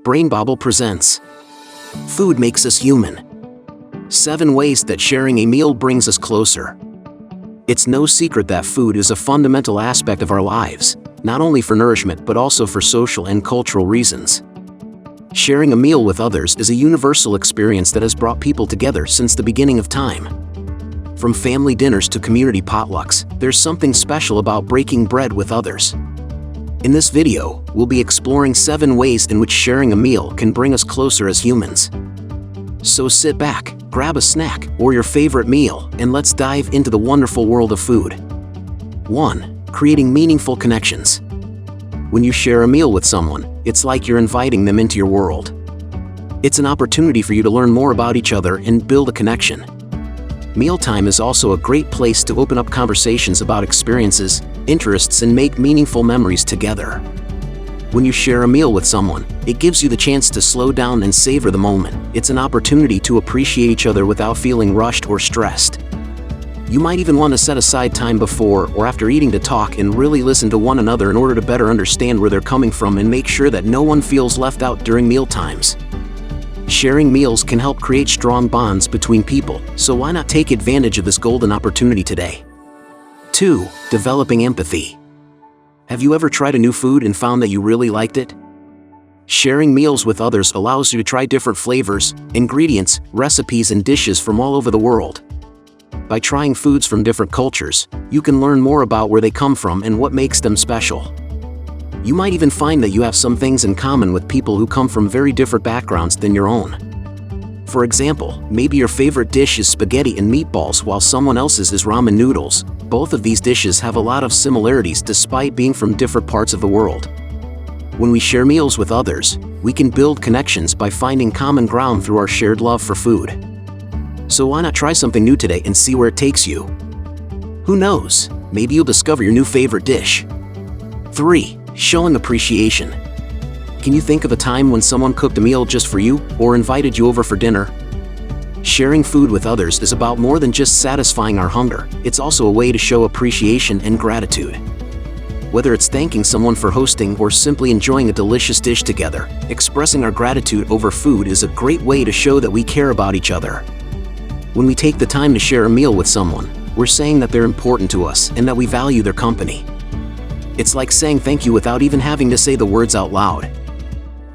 BrainBobble presents Food Makes Us Human. 7 Ways that sharing a meal brings us closer. It's no secret that food is a fundamental aspect of our lives, not only for nourishment but also for social and cultural reasons. Sharing a meal with others is a universal experience that has brought people together since the beginning of time. From family dinners to community potlucks, there's something special about breaking bread with others. In this video, we'll be exploring 7 ways in which sharing a meal can bring us closer as humans. So sit back, grab a snack or your favorite meal, and let's dive into the wonderful world of food. 1. Creating meaningful connections. When you share a meal with someone, it's like you're inviting them into your world. It's an opportunity for you to learn more about each other and build a connection. Mealtime is also a great place to open up conversations about experiences, interests, and make meaningful memories together. When you share a meal with someone, it gives you the chance to slow down and savor the moment. It's an opportunity to appreciate each other without feeling rushed or stressed. You might even want to set aside time before or after eating to talk and really listen to one another in order to better understand where they're coming from and make sure that no one feels left out during meal times. Sharing meals can help create strong bonds between people, so why not take advantage of this golden opportunity today? 2. Developing empathy. Have you ever tried a new food and found that you really liked it? Sharing meals with others allows you to try different flavors, ingredients, recipes, and dishes from all over the world. By trying foods from different cultures, you can learn more about where they come from and what makes them special. You might even find that you have some things in common with people who come from very different backgrounds than your own. For example, maybe your favorite dish is spaghetti and meatballs while someone else's is ramen noodles. Both of these dishes have a lot of similarities despite being from different parts of the world. When we share meals with others, we can build connections by finding common ground through our shared love for food. So why not try something new today and see where it takes you? Who knows, maybe you'll discover your new favorite dish. 3. Showing appreciation. Can you think of a time when someone cooked a meal just for you or invited you over for dinner? Sharing food with others is about more than just satisfying our hunger. It's also a way to show appreciation and gratitude. Whether it's thanking someone for hosting or simply enjoying a delicious dish together, expressing our gratitude over food is a great way to show that we care about each other. When we take the time to share a meal with someone, we're saying that they're important to us and that we value their company. It's like saying thank you without even having to say the words out loud.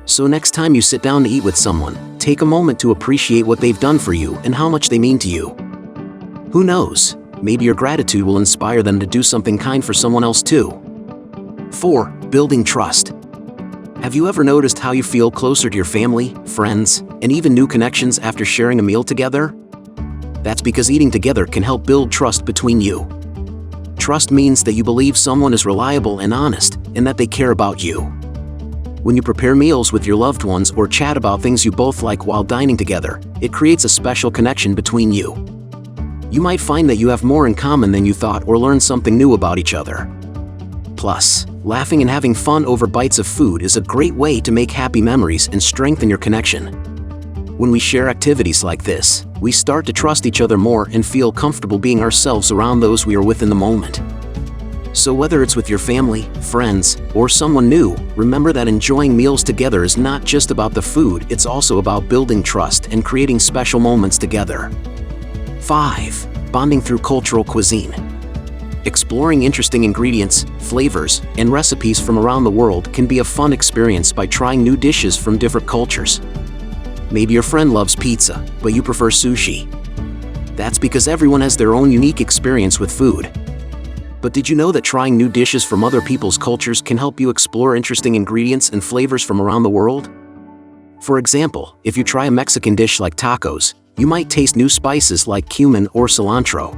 So next time you sit down to eat with someone, take a moment to appreciate what they've done for you and how much they mean to you. Who knows, maybe your gratitude will inspire them to do something kind for someone else too. 4. Building trust. Have you ever noticed how you feel closer to your family, friends, and even new connections after sharing a meal together? That's because eating together can help build trust between you. Trust means that you believe someone is reliable and honest, and that they care about you. When you prepare meals with your loved ones or chat about things you both like while dining together, it creates a special connection between you. You might find that you have more in common than you thought or learn something new about each other. Plus, laughing and having fun over bites of food is a great way to make happy memories and strengthen your connection. When we share activities like this, we start to trust each other more and feel comfortable being ourselves around those we are with in the moment. So whether it's with your family, friends, or someone new, remember that enjoying meals together is not just about the food, it's also about building trust and creating special moments together. 5. Bonding through cultural cuisine. Exploring interesting ingredients, flavors, and recipes from around the world can be a fun experience by trying new dishes from different cultures. Maybe your friend loves pizza, but you prefer sushi. That's because everyone has their own unique experience with food. But did you know that trying new dishes from other people's cultures can help you explore interesting ingredients and flavors from around the world? For example, if you try a Mexican dish like tacos, you might taste new spices like cumin or cilantro.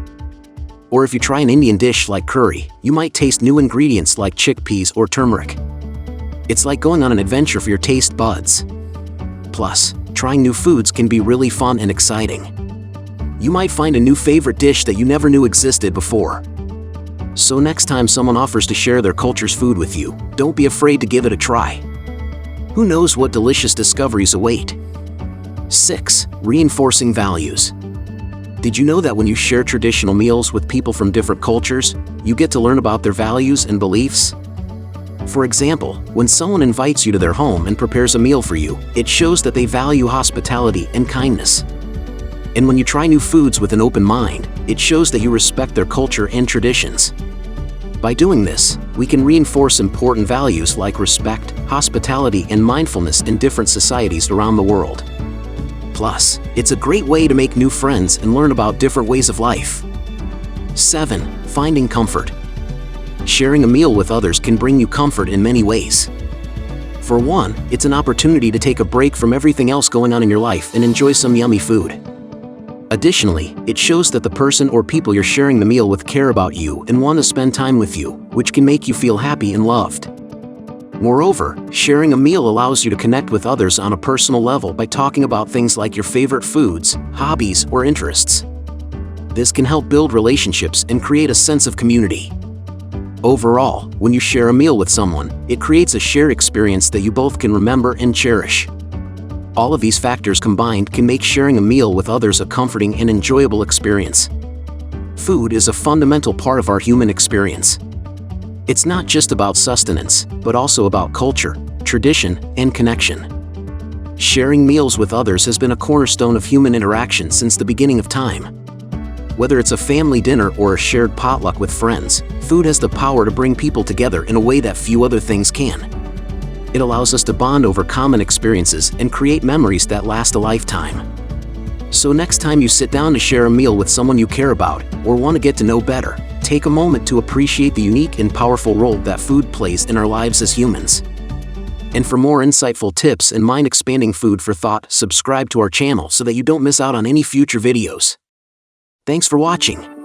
Or if you try an Indian dish like curry, you might taste new ingredients like chickpeas or turmeric. It's like going on an adventure for your taste buds. Plus, trying new foods can be really fun and exciting. You might find a new favorite dish that you never knew existed before. So next time someone offers to share their culture's food with you, don't be afraid to give it a try. Who knows what delicious discoveries await? 6. Reinforcing values. Did you know that when you share traditional meals with people from different cultures, you get to learn about their values and beliefs? For example, when someone invites you to their home and prepares a meal for you, it shows that they value hospitality and kindness. And when you try new foods with an open mind, it shows that you respect their culture and traditions. By doing this, we can reinforce important values like respect, hospitality, and mindfulness in different societies around the world. Plus, it's a great way to make new friends and learn about different ways of life. 7. Finding comfort. Sharing a meal with others can bring you comfort in many ways. For one, it's an opportunity to take a break from everything else going on in your life and enjoy some yummy food. Additionally, it shows that the person or people you're sharing the meal with care about you and want to spend time with you, which can make you feel happy and loved. Moreover, sharing a meal allows you to connect with others on a personal level by talking about things like your favorite foods, hobbies, or interests. This can help build relationships and create a sense of community. Overall, when you share a meal with someone, it creates a shared experience that you both can remember and cherish. All of these factors combined can make sharing a meal with others a comforting and enjoyable experience. Food is a fundamental part of our human experience. It's not just about sustenance, but also about culture, tradition, and connection. Sharing meals with others has been a cornerstone of human interaction since the beginning of time. Whether it's a family dinner or a shared potluck with friends, food has the power to bring people together in a way that few other things can. It allows us to bond over common experiences and create memories that last a lifetime. So next time you sit down to share a meal with someone you care about or want to get to know better, take a moment to appreciate the unique and powerful role that food plays in our lives as humans. And for more insightful tips and mind-expanding food for thought, subscribe to our channel so that you don't miss out on any future videos. Thanks for watching.